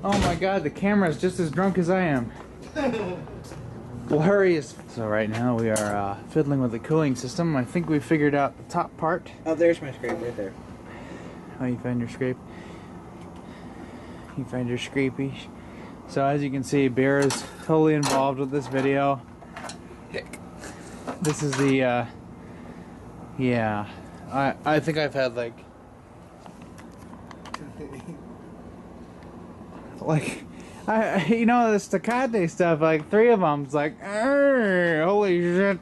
Oh my god, the camera's just as drunk as I am. Blurry as... So right now we are fiddling with the cooling system. I think we figured out the top part. Oh, there's my scrape right there. Oh, you find your scrape? You find your scrapey. So as you can see, Bear is totally involved with this video. This is the, yeah. I think I've had like you know, the staccato stuff, like 3 of them, it's like, holy shit.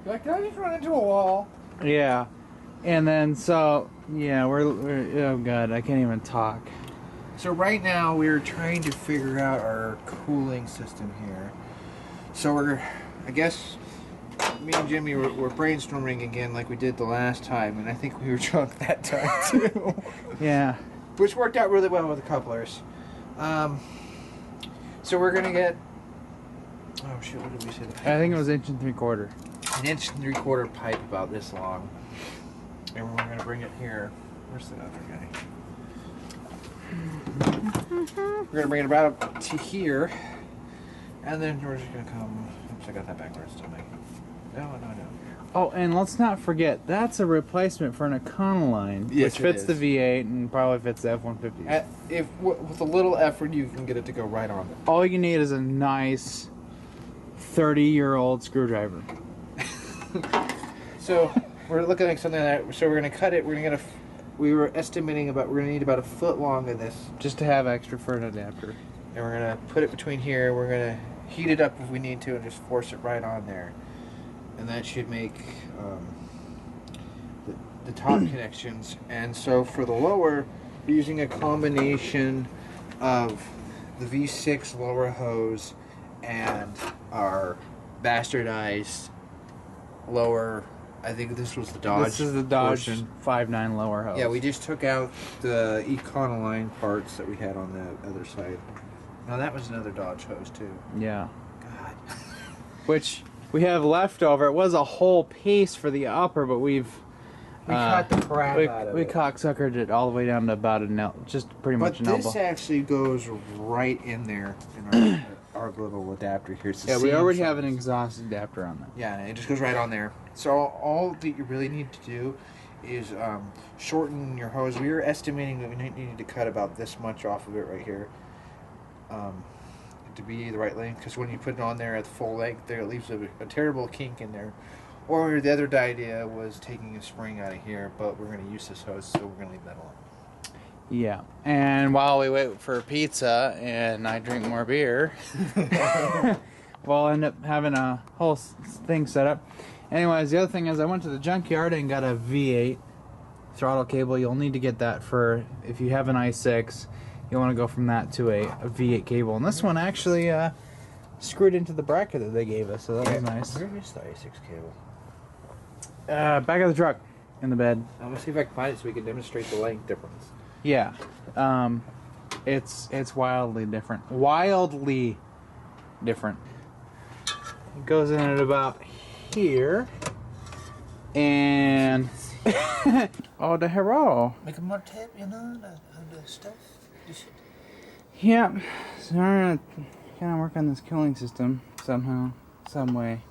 Like, did I just run into a wall? Yeah. And then, so, yeah, we're oh god, I can't even talk. So right now, we're trying to figure out our cooling system here. So we're, I guess, me and Jimmy were brainstorming again like we did the last time, and I think we were drunk that time too. Yeah. Which worked out really well with the couplers. So we're gonna get, oh shit, what did we say? I think it was 1 3/4 inches. 1 3/4 pipe about this long. And we're gonna bring it here. Where's the other guy? We're gonna bring it about up to here. And then we're just gonna come, oops, I got that backwards, didn't I? No. Oh, and let's not forget, that's a replacement for an Econoline, Yes, which fits it the is. V8 and probably fits the F-150. With a little effort, you can get it to go right on it. All you need is a nice 30-year-old screwdriver. So we're looking at something like that. So we're gonna cut it. We're gonna get we were estimating we're gonna need about 1 foot long of this, Just to have extra for an adapter. and we're gonna put it between here. We're gonna heat it up if we need to, and just force it right on there, and that should make the top connections. And so for the lower, we're using a combination of the V6 lower hose and our bastardized lower. I think this was the Dodge. This is the Dodge portion. 5.9 lower hose. Yeah, we just took out the Econoline parts that we had on the other side. Now that was another Dodge hose too. Yeah. God. Which we have left over. It was a whole piece for the upper, but we cut the crap out of we it. cocksuckered it all the way down to about just pretty much an But elbow. this actually goes right in there in our little adapter here. It's the Yeah, we same already have an size. exhaust adapter on that. Yeah, it just goes right on there. So all that you really need to do is shorten your hose. We were estimating that we needed to cut about this much off of it right here to be the right length, because when you put it on there at full length, there it leaves a terrible kink in there. Or the other idea was taking a spring out of here, but we're going to use this hose, so we're going to leave that alone. Yeah, and while we wait for pizza and I drink more beer, we'll end up having a whole thing set up. Anyways, the other thing is I went to the Junkyard and got a V8 throttle cable. You'll need to get that for, if you have an i6, you want to go from that to a V8 cable. And this one actually screwed into the bracket that they gave us, so that was nice. Where is the i6 cable? Back of the truck, in the bed. I'm going to see if I can find it so we can demonstrate the length difference. Yeah, it's wildly different. Wildly different. It goes in at about here, and oh, the hero. Make more tape, you know, the stuff. Yeah, so we're gonna kind of work on this cooling system somehow, some way.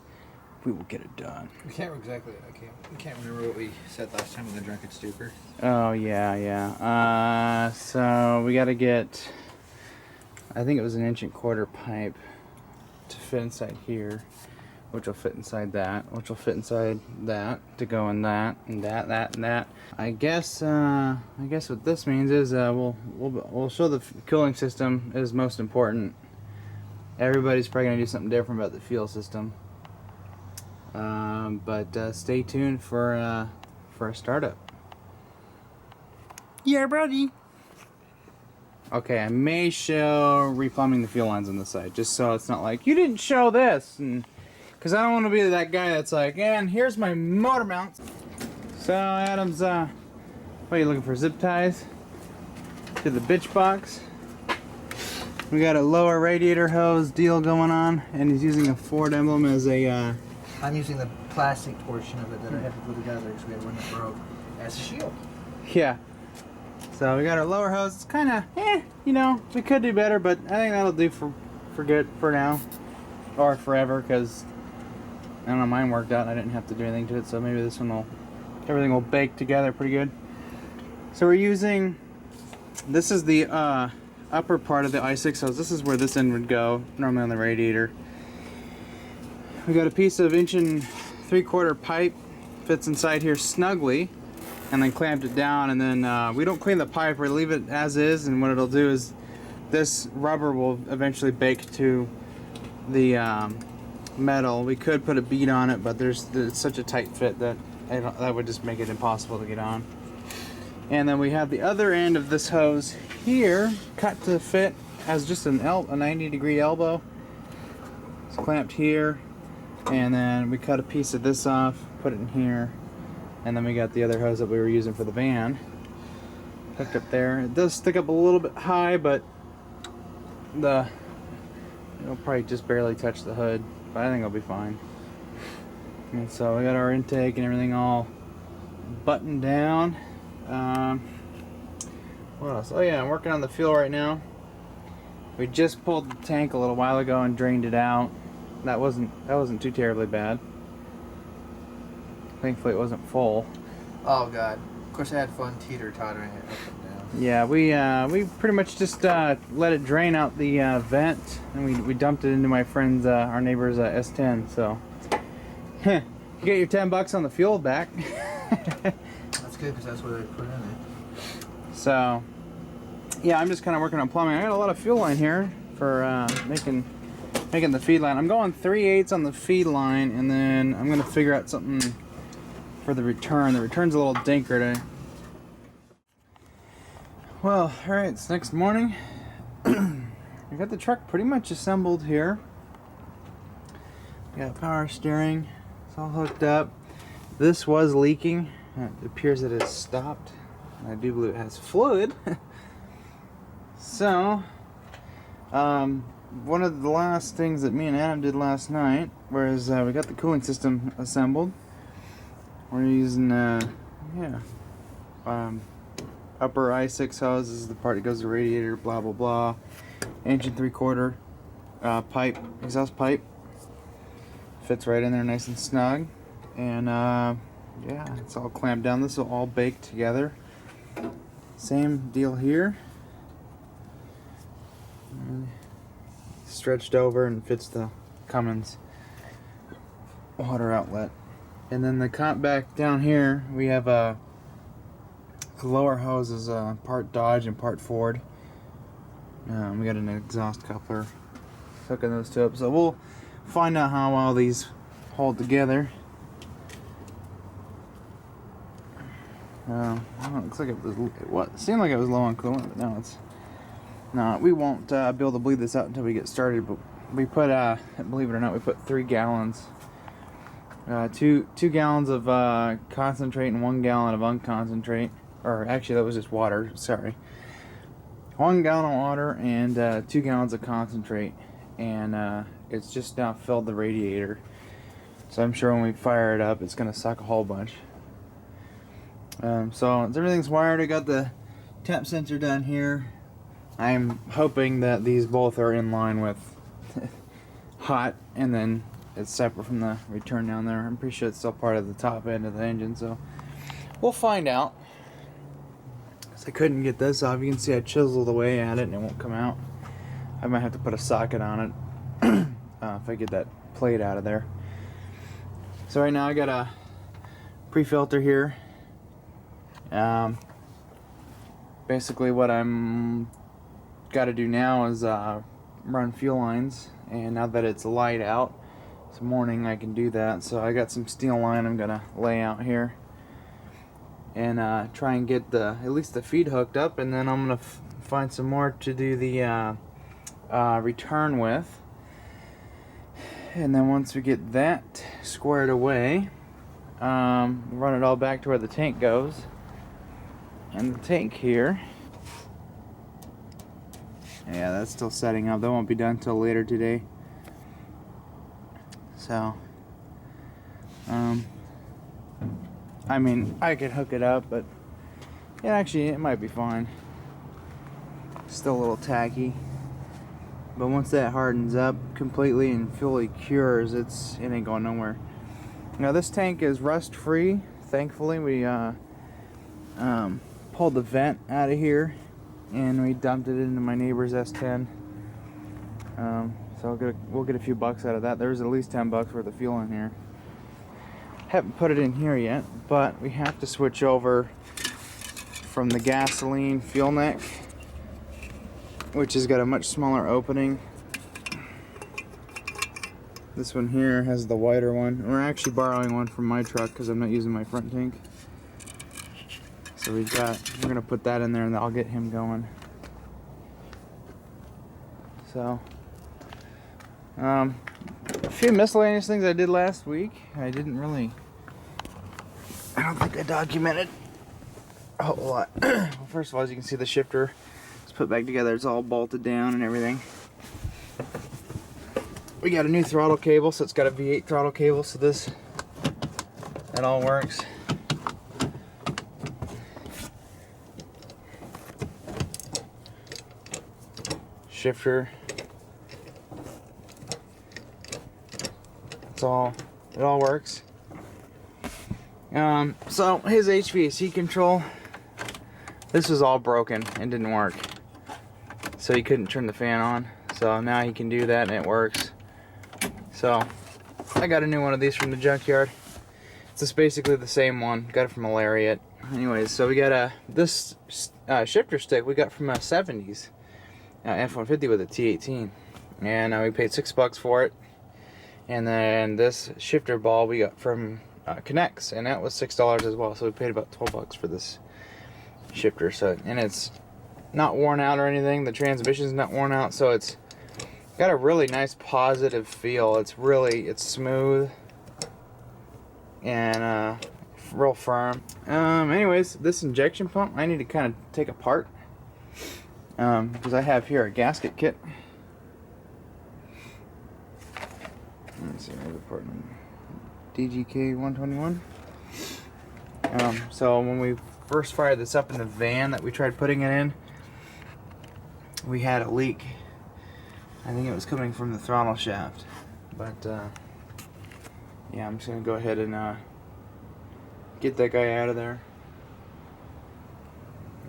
We will get it done. We can't remember what we said last time in the drunken stupor. Oh yeah. So we got to get, I think it was 1 1/4 inch pipe to fit inside here, which will fit inside that, which will fit inside that to go in that and that and that. I guess what this means is we'll show the cooling system is most important. Everybody's probably gonna do something different about the fuel system. But stay tuned for a startup. Yeah, buddy. Okay, I may show replumbing the fuel lines on the side, just so it's not like you didn't show this, and because I don't want to be that guy that's like, and here's my motor mounts. So Adam's, what are you looking for? Zip ties to the bitch box. We got a lower radiator hose deal going on, and he's using a Ford emblem as a. I'm using the plastic portion of it that I had to put together because we had one that broke as a shield. Yeah. So we got our lower hose. It's kind of, you know, we could do better, but I think that'll do for good for now, or forever, because I don't know, mine worked out and I didn't have to do anything to it. So maybe this one will, everything will bake together pretty good. So we're using, this is the upper part of the I6 hose. This is where this end would go, normally on the radiator. We got a piece of 1.75" pipe, fits inside here snugly, and then clamped it down. And then we don't clean the pipe, we leave it as is, and what it'll do is this rubber will eventually bake to the metal. We could put a bead on it, but there's such a tight fit that that would just make it impossible to get on. And then we have the other end of this hose here, cut to fit as just a 90-degree elbow. It's clamped here, and then we cut a piece of this off, put it in here, and then we got the other hose that we were using for the van hooked up there. It does stick up a little bit high, but it'll probably just barely touch the hood, but I think it'll be fine. And so we got our intake and everything all buttoned down. What else? Oh yeah, I'm working on the fuel right now. We just pulled the tank a little while ago and drained it out. That wasn't too terribly bad. Thankfully it wasn't full. Oh god. Of course I had fun teeter-tottering it up and down. Yeah, we pretty much just let it drain out the vent, and we dumped it into my friend's, our neighbor's S10. So, you get your $10 on the fuel back. That's good, because that's what I put in it. So, yeah, I'm just kind of working on plumbing. I got a lot of fuel line here for making the feed line. I'm going 3/8 on the feed line, and then I'm gonna figure out something for the return. The return's a little dinker today. Well, alright, it's next morning. I got the truck pretty much assembled here. Got power steering, it's all hooked up. This was leaking. It appears that it's stopped. I do believe it has fluid. So, one of the last things that me and Adam did last night was we got the cooling system assembled. We're using, upper I6 hose. This is the part that goes to the radiator, blah, blah, blah. 1.75" pipe, exhaust pipe. Fits right in there nice and snug. And, yeah, it's all clamped down. This will all bake together. Same deal here. Stretched over and fits the Cummins water outlet. And then the back down here, we have the lower hose is part Dodge and part Ford. We got an exhaust coupler hooking those two up. So we'll find out how all these hold together. I don't know, it looks like it seemed like it was low on coolant, but now it's not. We won't be able to bleed this out until we get started, but we put, believe it or not, we put 3 gallons. 2 gallons of concentrate and 1 gallon of unconcentrate. Or actually, that was just water, sorry. 1 gallon of water and 2 gallons of concentrate. And it's just now filled the radiator. So I'm sure when we fire it up, it's going to suck a whole bunch. So everything's wired. I got the temp sensor down here. I'm hoping that these both are in line with hot, and then it's separate from the return down there. I'm pretty sure it's still part of the top end of the engine, so we'll find out. I couldn't get this off. You can see I chiseled away at it and it won't come out. I might have to put a socket on it if I get that plate out of there. So right now I got a pre-filter here. Basically what I'm got to do now is run fuel lines, and now that it's light out, it's morning, I can do that. So I got some steel line I'm gonna lay out here and try and get at least the feed hooked up, and then I'm gonna find some more to do the return with. And then once we get that squared away, run it all back to where the tank goes. And the tank here, yeah, that's still setting up. That won't be done till later today. So, I mean, I could hook it up, but Yeah, actually, it might be fine. Still a little tacky. But once that hardens up completely and fully cures, it ain't going nowhere. Now this tank is rust free. Thankfully, we pulled the vent out of here and we dumped it into my neighbor's S10. So we'll get a few bucks out of that. There's at least 10 bucks worth of fuel in here. Haven't put it in here yet, but we have to switch over from the gasoline fuel neck, which has got a much smaller opening. This one here has the wider one. We're actually borrowing one from my truck because I'm not using my front tank. So we're gonna put that in there and I'll get him going. So, a few miscellaneous things I did last week. I don't think I documented a whole lot. Well, first of all, as you can see, the shifter is put back together. It's all bolted down and everything. We got a new throttle cable, so it's got a V8 throttle cable, so that all works. Shifter. It all works. So his HVAC control, this was all broken and didn't work. So he couldn't turn the fan on. So now he can do that and it works. So I got a new one of these from the Junkyard. It's just basically the same one. Got it from a Lariat. Anyways, so we got this shifter stick we got from a 70s F150 with a T18, and we paid $6 for it. And then this shifter ball we got from Connects, and that was $6 as well. So we paid about 12 bucks for this shifter. So, and it's not worn out or anything. The transmission's not worn out, so it's got a really nice positive feel. It's smooth and real firm. Anyways, this injection pump I need to kind of take apart because I have here a gasket kit. Let's see, where's the part number? DGK 121. So when we first fired this up in the van that we tried putting it in, we had a leak. I think it was coming from the throttle shaft, but yeah, I'm just gonna go ahead and get that guy out of there,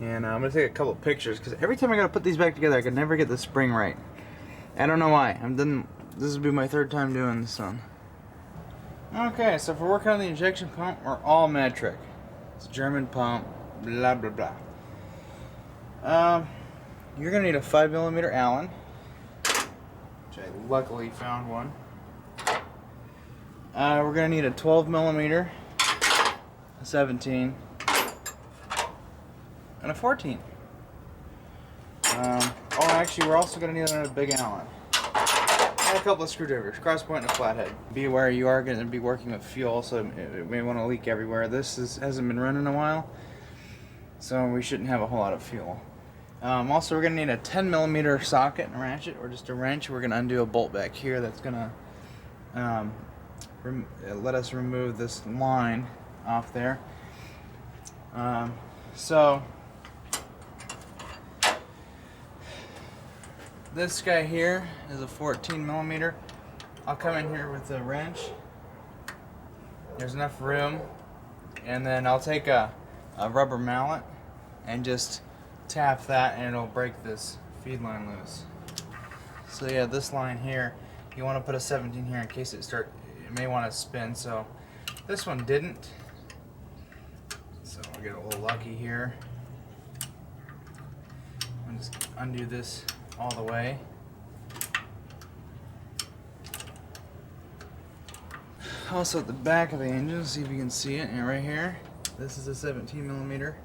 and I'm gonna take a couple of pictures because every time I gotta put these back together, I can never get the spring right. I don't know why. This will be my third time doing this one. Okay, so for working on the injection pump, we're all metric. It's a German pump. Blah blah blah. You're gonna need a 5mm Allen. I luckily found one. We're going to need a 12mm, a 17, and a 14. Actually, we're also going to need another big Allen. And a couple of screwdrivers, cross point and a flathead. Be aware you are going to be working with fuel, so it may want to leak everywhere. This hasn't been running in a while, so we shouldn't have a whole lot of fuel. Also, we're going to need a 10mm socket and ratchet, or just a wrench. We're going to undo a bolt back here that's going to let us remove this line off there. So, this guy here is a 14mm. I'll come in here with a wrench. There's enough room. And then I'll take a rubber mallet and just tap that and it'll break this feed line loose. So yeah, this line here, you want to put a 17 here in case it may want to spin. So this one didn't, so I'll get a little lucky here. I'll just undo this all the way. Also at the back of the engine, see if you can see it, and right here, this is a 17mm.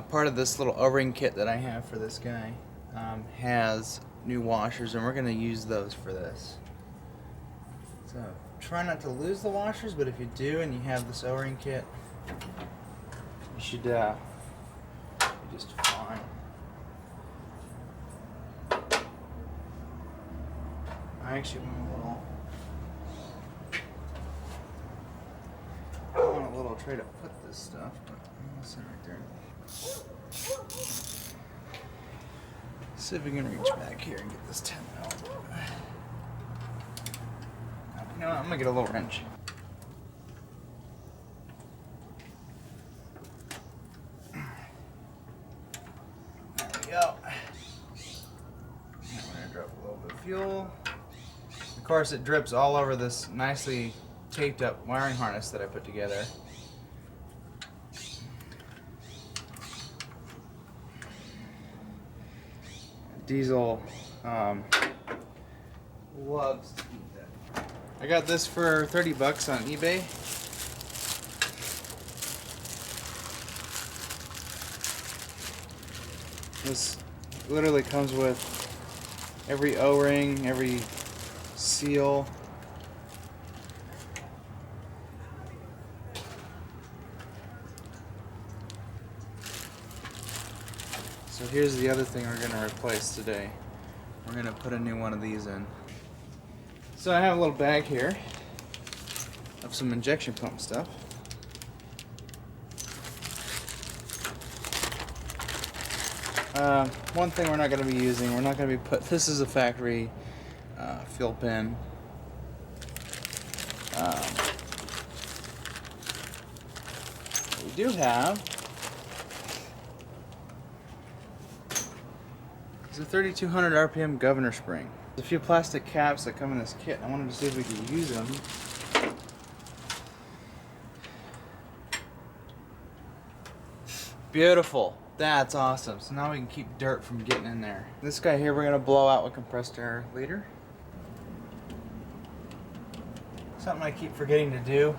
Part of this little O-ring kit that I have for this guy has new washers, and we're going to use those for this. So try not to lose the washers, but if you do and you have this O-ring kit, you should be just fine. I actually want a little try to put this stuff, but I'll sit right there. See if we can reach back here and get this 10 mil. You know what? I'm gonna get a little wrench. There we go. Now we're gonna drop a little bit of fuel. Of course, it drips all over this nicely taped up wiring harness that I put together. Diesel loves to eat that. I got this for 30 bucks on eBay. This literally comes with every O-ring, every seal. So here's the other thing we're going to replace today. We're going to put a new one of these in. So I have a little bag here of some injection pump stuff. One thing we're not going to be using, we're not going to be this is a factory fuel pin. What we do have is a 3200 RPM governor spring. There's a few plastic caps that come in this kit. I wanted to see if we could use them. Beautiful. That's awesome. So now we can keep dirt from getting in there. This guy here we're going to blow out with compressed air leader. Something I keep forgetting to do.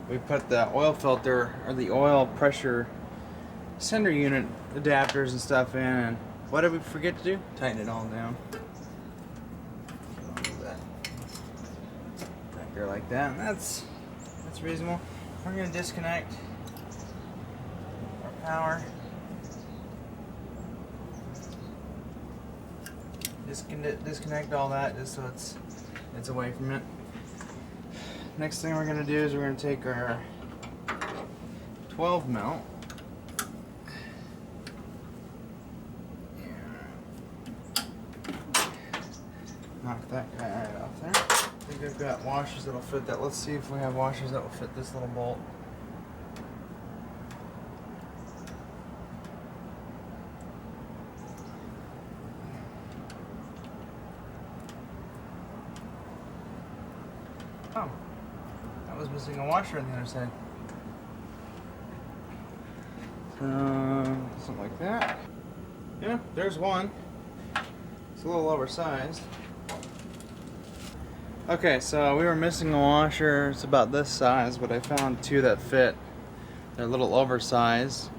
We put the oil filter or the oil pressure sender unit adapters and stuff in, and what did we forget to do? Tighten it all down. Back there like that. And that's reasonable. We're going to disconnect our power. Disconnect all that just so it's away from it. Next thing we're going to do is we're going to take our 12 mil knock that guy right off there. I think I've got washers that'll fit that. Let's see if we have washers that will fit this little bolt. Oh, that was missing a washer on the other side. Something like that. Yeah, there's one. It's a little oversized. Okay, so we were missing a washer. It's about this size, but I found two that fit. They're a little oversized,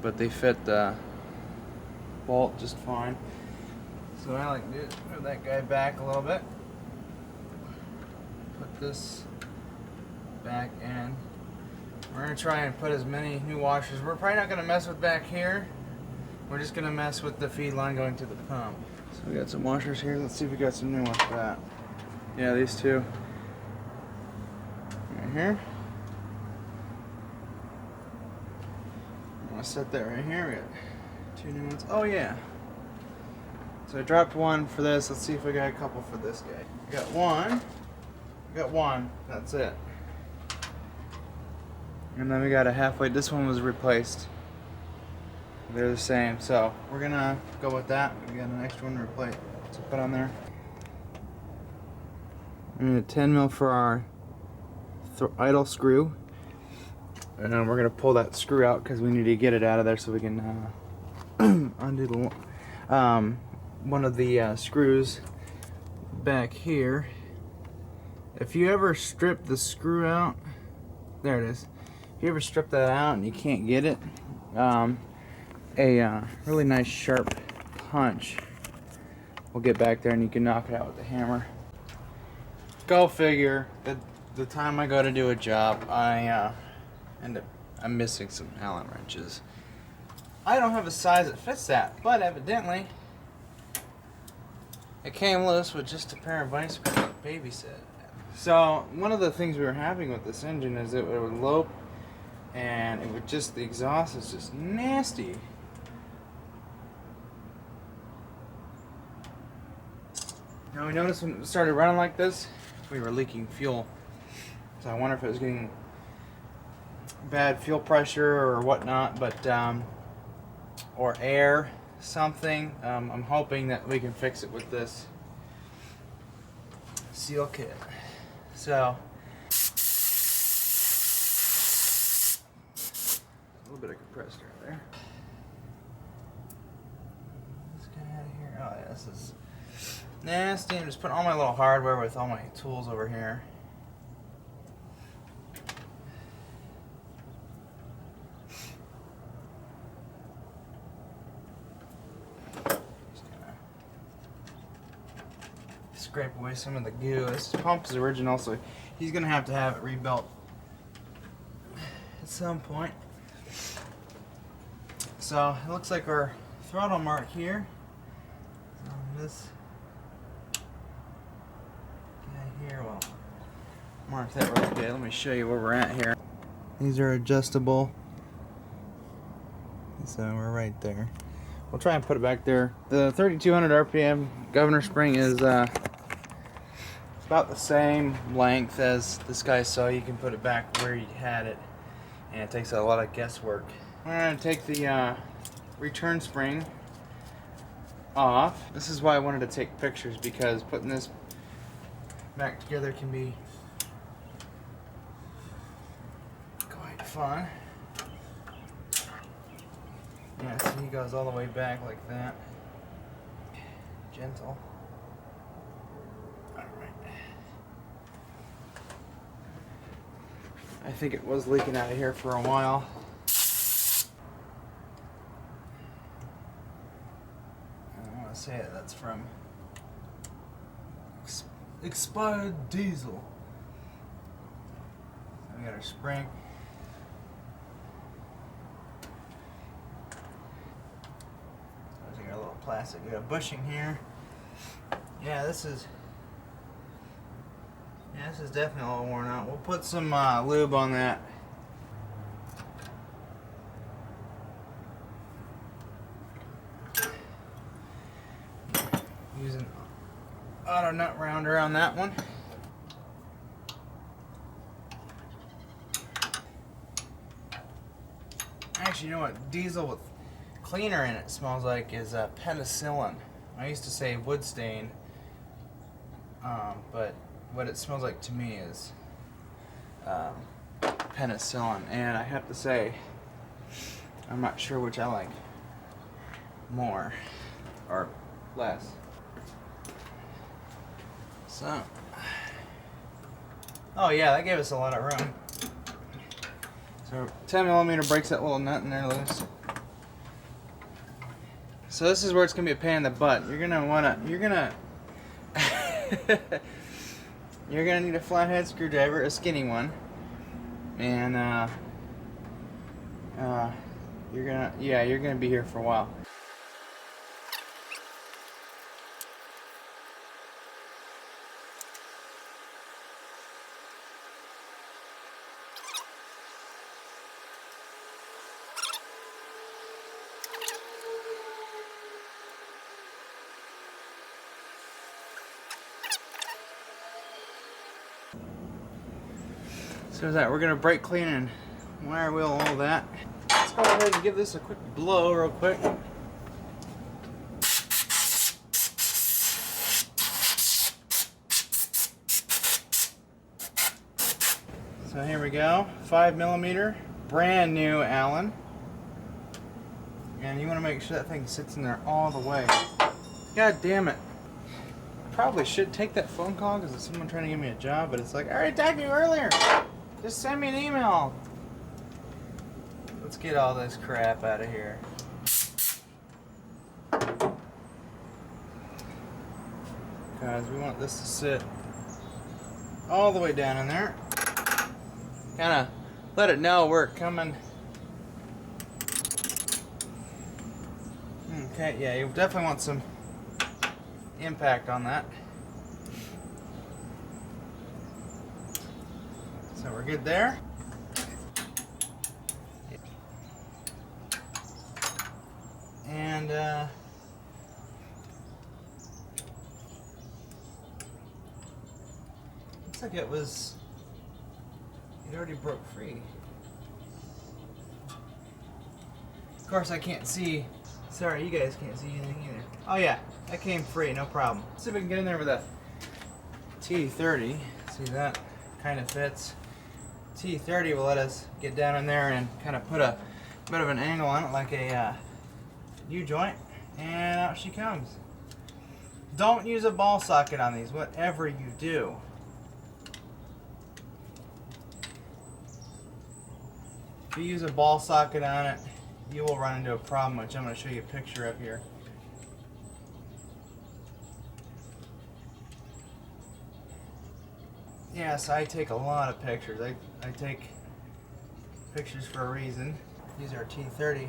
but they fit the bolt just fine. So I like to move that guy back a little bit. Put this back in. We're going to try and put as many new washers. We're probably not going to mess with back here. We're just going to mess with the feed line going to the pump. So we got some washers here. Let's see if we got some new ones for that. Yeah, these two. Right here. I'm going to set that right here. We got two new ones. Oh yeah. So I dropped one for this. Let's see if we got a couple for this guy. We got one. We got one. That's it. And then we got a halfway. This one was replaced. They're the same. So we're going to go with that. We got an extra one to replace. To put on there. And a 10 mil for our idle screw. And then we're going to pull that screw out because we need to get it out of there so we can undo the one of the screws back here. If you ever strip the screw out, there it is. If you ever strip that out and you can't get it, a really nice sharp punch will get back there and you can knock it out with the hammer. Go figure. The time I go to do a job, I'm missing some Allen wrenches. I don't have a size that fits that, but evidently it came loose with just a pair of vice grips. Babysit. So one of the things we were having with this engine is it would lope, and it would just, the exhaust is just nasty. Now we noticed when it started running like this, we were leaking fuel. So I wonder if it was getting bad fuel pressure or whatnot, but or air, something. I'm hoping that we can fix it with this seal kit. So a little bit of compressed air there. Let's get out of here. Oh yeah, this is nasty. I'm just putting all my little hardware with all my tools over here. Scrape away some of the goo. This pump is original, so he's gonna have it rebuilt at some point. So it looks like our throttle mark here. This guy here will mark that really good. Let me show you where we're at here. These are adjustable, so we're right there. We'll try and put it back there. The 3200 RPM governor spring is about the same length as this guy, so you can put it back where you had it, and it takes a lot of guesswork. I'm going to take the return spring off. This is why I wanted to take pictures, because putting this back together can be quite fun. Yeah, so he goes all the way back like that. Gentle. I think it was leaking out of here for a while. I want to say that's from expired diesel. So we got our spring. So we got a little plastic. We got a bushing here. Yeah, this is definitely all worn out. We'll put some lube on that. Using auto nut rounder on that one. Actually, you know what diesel with cleaner in it smells like is penicillin. I used to say wood stain, but what it smells like to me is penicillin, and I have to say I'm not sure which I like more or less. So, oh yeah, that gave us a lot of room. So 10mm breaks that little nut in there loose. So this is where it's gonna be a pain in the butt. You're gonna you're gonna need a flathead screwdriver, a skinny one, and you're gonna be here for a while. So that we're gonna brake clean and wire wheel all that. Let's go ahead and give this a quick blow real quick. So here we go, 5mm, brand new Allen. And you want to make sure that thing sits in there all the way. God damn it. I probably should take that phone call because it's someone trying to give me a job, but it's like, I already talked to you earlier. Just send me an email. Let's get all this crap out of here. Because we want this to sit all the way down in there. Kind of let it know we're coming. Okay, yeah, you definitely want some impact on that. So we're good there. And looks like it already broke free. Of course I can't see, sorry you guys can't see anything either. Oh yeah, that came free, no problem. Let's see if we can get in there with a T30. See, that kind of fits. T30 will let us get down in there and kind of put a bit of an angle on it like a U-joint, and out she comes. Don't use a ball socket on these, whatever you do. If you use a ball socket on it, you will run into a problem, which I'm going to show you a picture of here. Yes, I take a lot of pictures. I take pictures for a reason. Use our T30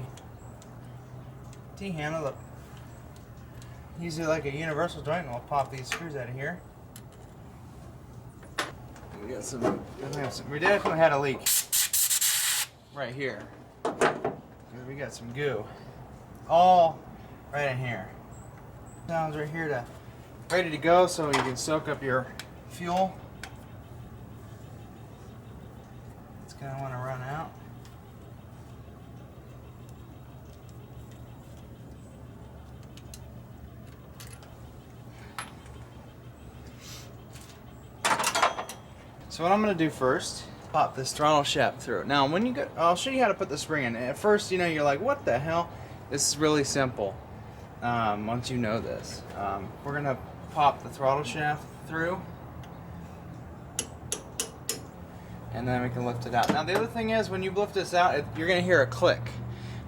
T-handle. Look, use it like a universal joint, and we'll pop these screws out of here. We got some. We definitely had a leak right here. We got some goo all right in here. Sounds right here to ready to go, so you can soak up your fuel. It's gonna want to run out. So what I'm going to do first, pop this throttle shaft through. Now when you get, I'll show you how to put the spring in. At first, you're like, what the hell? This is really simple. Once you know this. We're going to pop the throttle shaft through, and then we can lift it out. Now the other thing is, when you lift this out, you're going to hear a click.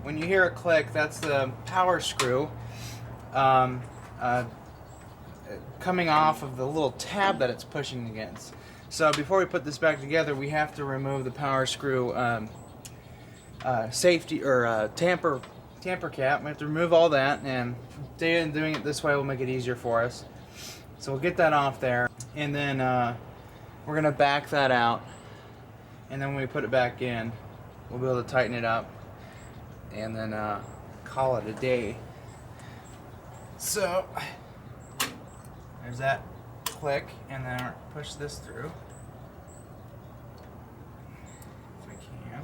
When you hear a click, that's the power screw coming off of the little tab that it's pushing against. So before we put this back together, we have to remove the power screw safety or tamper cap. We have to remove all that, and doing it this way will make it easier for us. So we'll get that off there, and then we're gonna back that out, and then when we put it back in, we'll be able to tighten it up, and then call it a day. So there's that click, and then push this through if we can.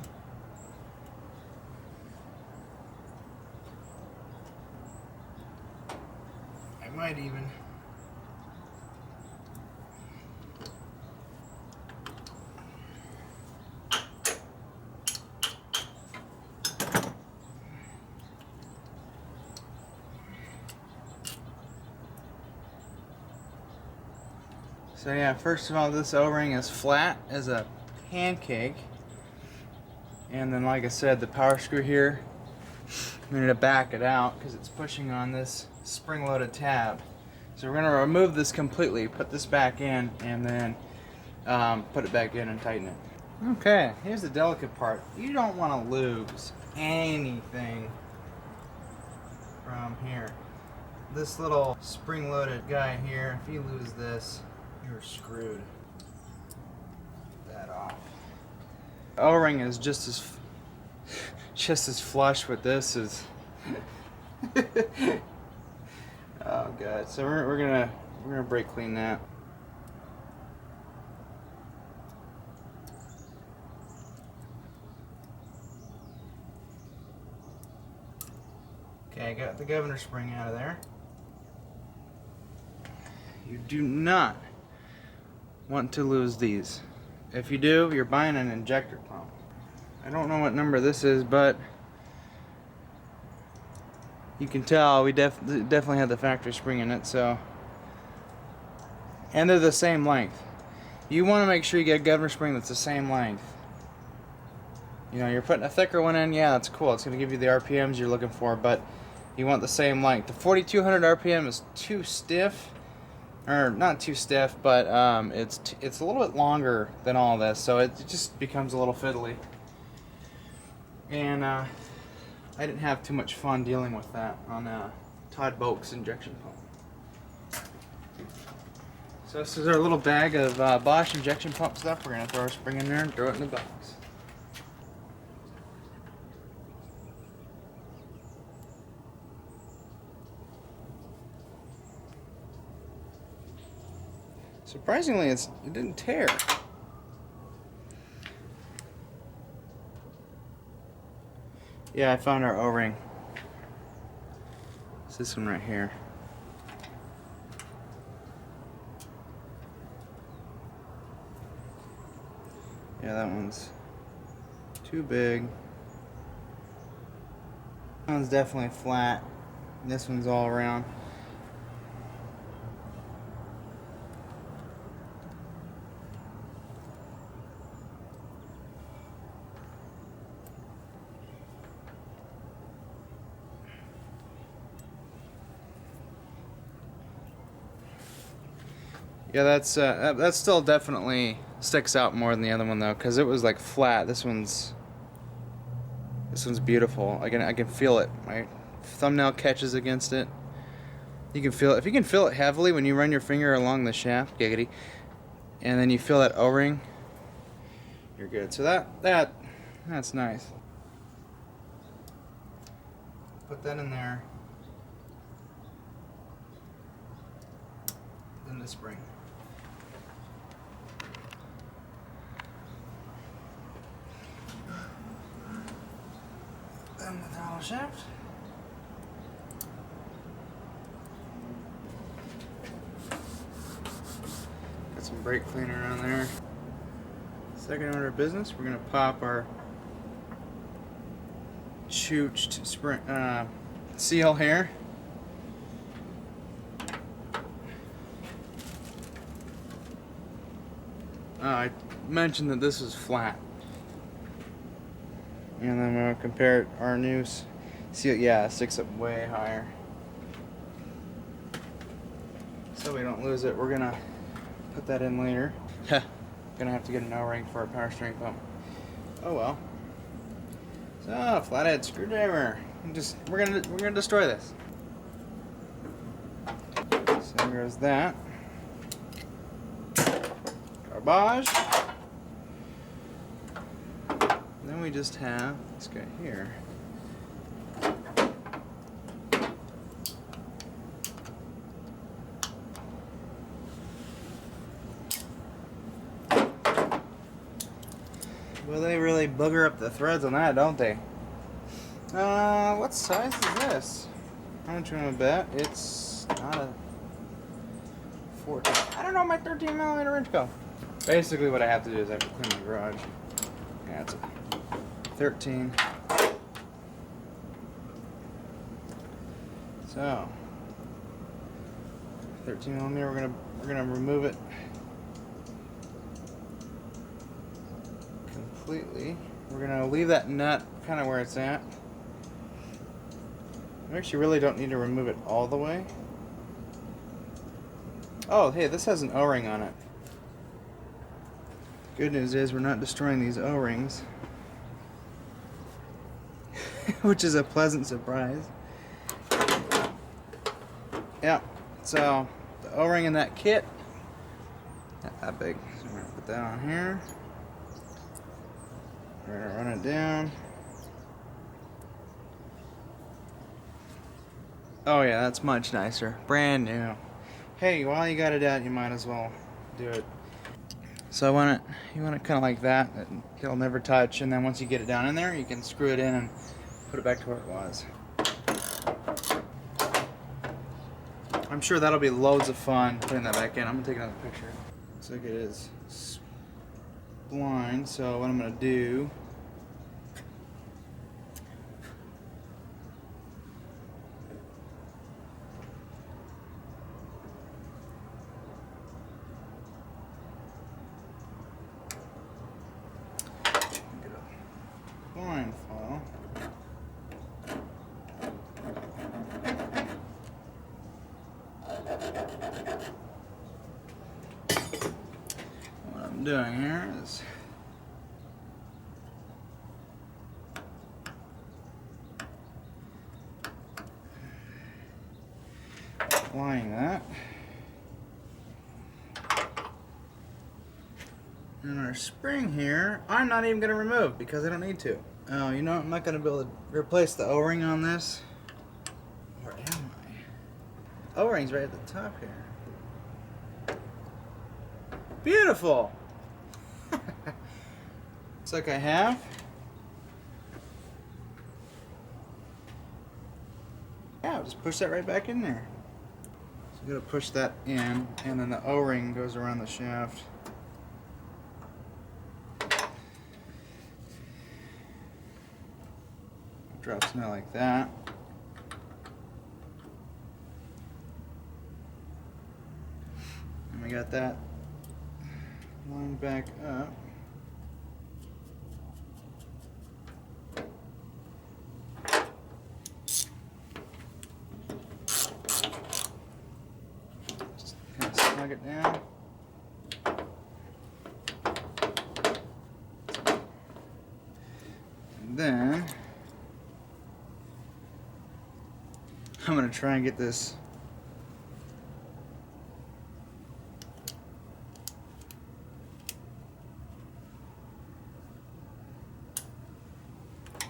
I might even So yeah, first of all, this O-ring is flat as a pancake, and then like I said, the power screw here, we need to back it out because it's pushing on this spring-loaded tab. So we're going to remove this completely, put this back in, and then put it back in and tighten it. Okay, here's the delicate part. You don't want to lose anything from here. This little spring-loaded guy here, if you lose this, you're screwed. Get that off. The O-ring is just as flush with this as oh god. So we're gonna brake clean that. Okay, I got the governor spring out of there. You do not want to lose these. If you do, you're buying an injector pump. I don't know what number this is, but you can tell we definitely had the factory spring in it. So, and they're the same length. You want to make sure you get a governor spring that's the same length. You're putting a thicker one in, yeah, that's cool. It's going to give you the RPMs you're looking for, but you want the same length. The 4200 RPM is too stiff. Or not too stiff, but it's a little bit longer than all this, so it just becomes a little fiddly. And I didn't have too much fun dealing with that on Todd Boak's injection pump. So this is our little bag of Bosch injection pump stuff. We're gonna throw our spring in there and throw it in the box. Surprisingly, it didn't tear. Yeah, I found our O-ring. It's this one right here. Yeah, that one's too big. That one's definitely flat. This one's all around. Yeah, that's still definitely sticks out more than the other one though, because it was like flat. This one's beautiful. I can feel it. My thumbnail catches against it. You can feel it. If you can feel it heavily when you run your finger along the shaft, giggity, and then you feel that O-ring, you're good. So that's nice. Put that in there. Then the spring. Then the throttle shaft. Got some brake cleaner on there. Second order of business, we're gonna pop our chooched spring seal here. I mentioned that this is flat. And then we'll compare our new seal. Yeah, it sticks up way higher. So we don't lose it, we're gonna put that in later. Gonna have to get an O-ring for a power steering pump. Oh well. So flathead screwdriver. We're gonna destroy this. So there's that. Garbage. Then we just have this guy here. Well, they really booger up the threads on that, don't they? What size is this? How much you want to bet? It's not a 14. I don't know my 13 millimeter wrench go. Basically, what I have to do is I have to clean my garage. Yeah, it's a 13. So 13 millimeter. We're gonna remove it completely. We're gonna leave that nut kind of where it's at. We actually really don't need to remove it all the way. Oh, hey, this has an O-ring on it. Good news is we're not destroying these O-rings, which is a pleasant surprise. Yeah, so the O-ring in that kit, not that big. So we're gonna put that on here. We're gonna run it down. Oh yeah, that's much nicer. Brand new. Hey, while you got it out, you might as well do it. So you want it kind of like that. It'll never touch, and then once you get it down in there, you can screw it in and put it back to where it was. I'm sure that'll be loads of fun putting that back in. I'm gonna take another picture. Looks like it is blind, so what I'm gonna do, get a blind file. What I'm doing here is applying that. And our spring here, I'm not even going to remove because I don't need to. Oh, you know, I'm not going to be able to replace the O-ring on this. Where am I? O-ring's right at the top here. Beautiful! Looks like I have. Yeah, just push that right back in there. So you gotta push that in, and then the O-ring goes around the shaft. Drops in there like that. And we got that lined back up. Just kind of snug it down. And then I'm gonna try and get this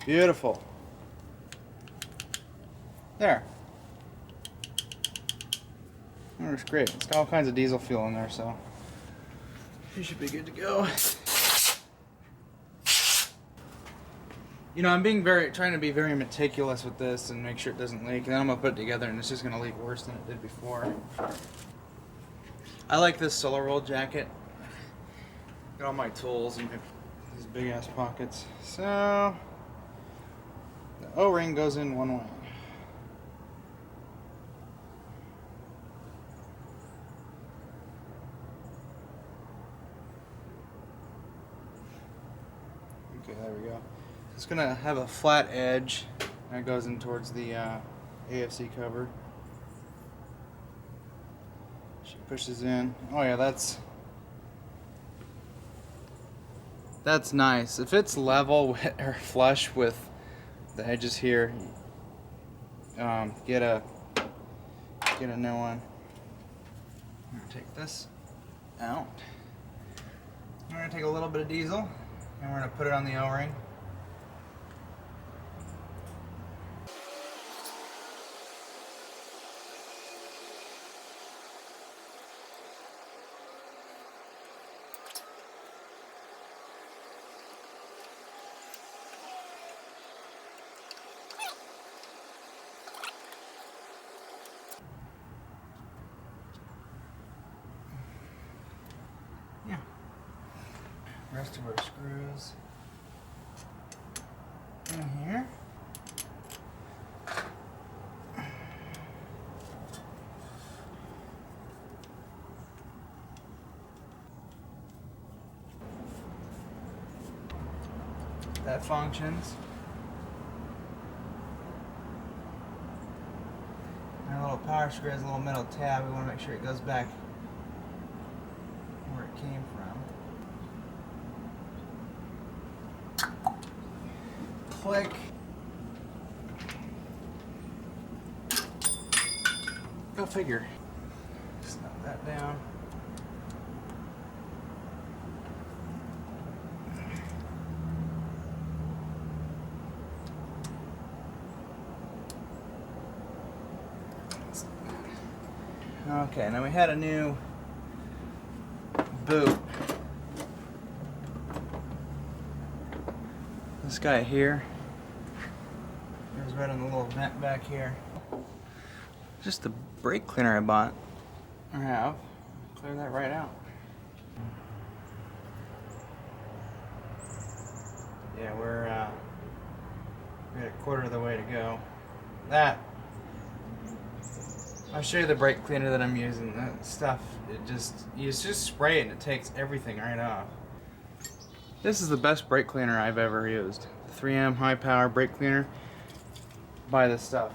beautiful. There. That works great. It's got all kinds of diesel fuel in there, so you should be good to go. You know, I'm trying to be very meticulous with this and make sure it doesn't leak. And then I'm gonna put it together, and it's just gonna leak worse than it did before. I like this solar roll jacket. Got all my tools and these big ass pockets. So the O-ring goes in one way. Okay, there we go. It's gonna have a flat edge that goes in towards the AFC cover. She pushes in. Oh yeah, that's nice. If it's level with, or flush with the edges here, get a new one. I'm gonna take this out. We're gonna take a little bit of diesel and we're gonna put it on the O-ring. Yeah. Rest of our screws in here. That functions. And our little power screw has a little metal tab. We want to make sure it goes back where it came from. Click. Go figure. Snap that down. Okay, now we had a new boot. This guy here. It was right on the little vent back here. Just the brake cleaner I bought, or have. Clear that right out. Yeah, we're a quarter of the way to go. I'll show you the brake cleaner that I'm using. That stuff, you just spray it and it takes everything right off. This is the best brake cleaner I've ever used. 3M high power brake cleaner. Buy this stuff.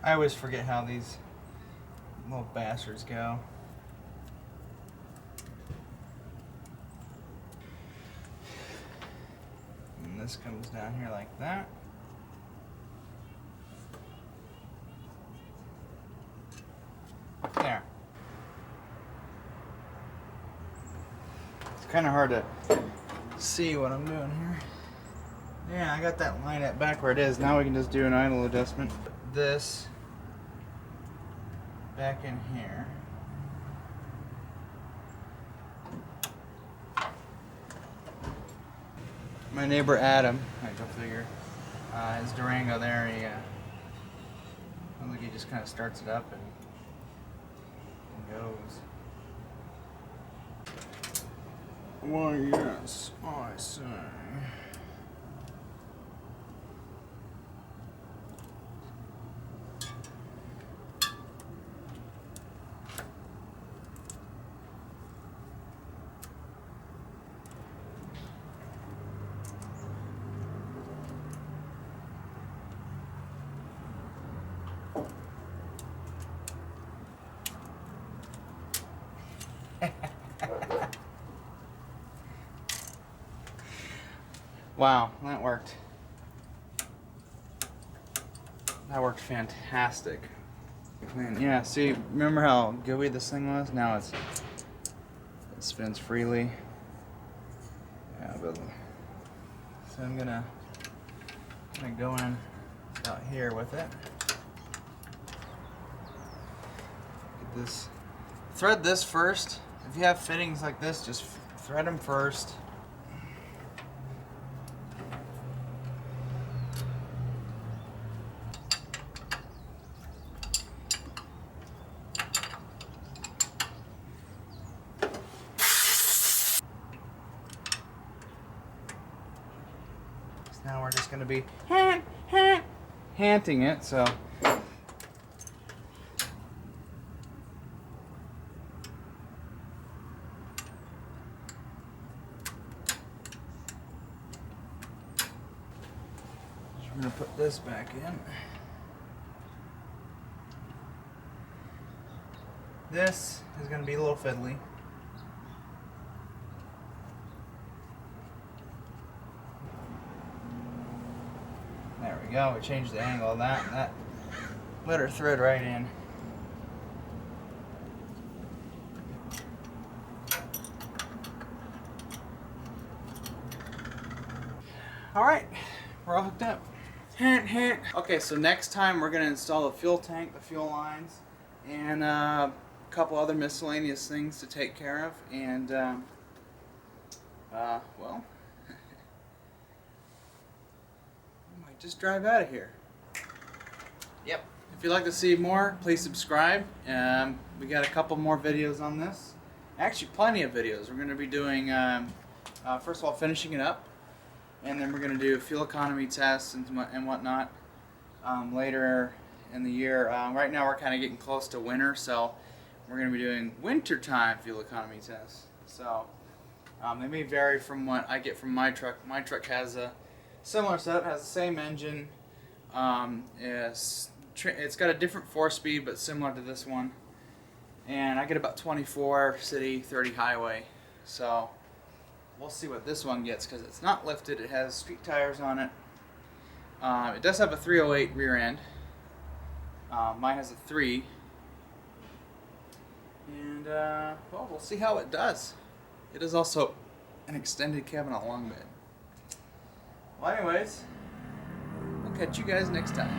I always forget how these little bastards go. And this comes down here like that. There. It's kind of hard to see what I'm doing here. Yeah, I got that line at back where it is. Now we can just do an idle adjustment. This back in here. My neighbor Adam, I go figure, his Durango there, he just kind of starts it up and goes. Why, yes, I say. Wow, that worked. That worked fantastic. Man, yeah, see, remember how gooey this thing was? Now it spins freely. Yeah, but so I'm gonna go in out here with it. Get this. Thread this first. If you have fittings like this, just thread them first. Now we're just going to be hanting it, so we're going to put this back in. This is going to be a little fiddly. There we go, we changed the angle of that, and that let her thread right in. Alright, we're all hooked up. Okay, so next time we're going to install the fuel tank, the fuel lines, and a couple other miscellaneous things to take care of, and, well, just drive out of here. Yep. If you'd like to see more, please subscribe. We got a couple more videos on this. Actually, plenty of videos. We're going to be doing, first of all, finishing it up, and then we're going to do fuel economy tests and whatnot later in the year. Right now, we're kind of getting close to winter, so we're going to be doing wintertime fuel economy tests. So they may vary from what I get from my truck. My truck has a similar setup, has the same engine. It's got a different 4-speed, but similar to this one. And I get about 24 city, 30 highway. So we'll see what this one gets because it's not lifted. It has street tires on it. It does have a 308 rear end. Mine has a 3. And well, we'll see how it does. It is also an extended cabin on long bed. Well, anyways, we'll catch you guys next time.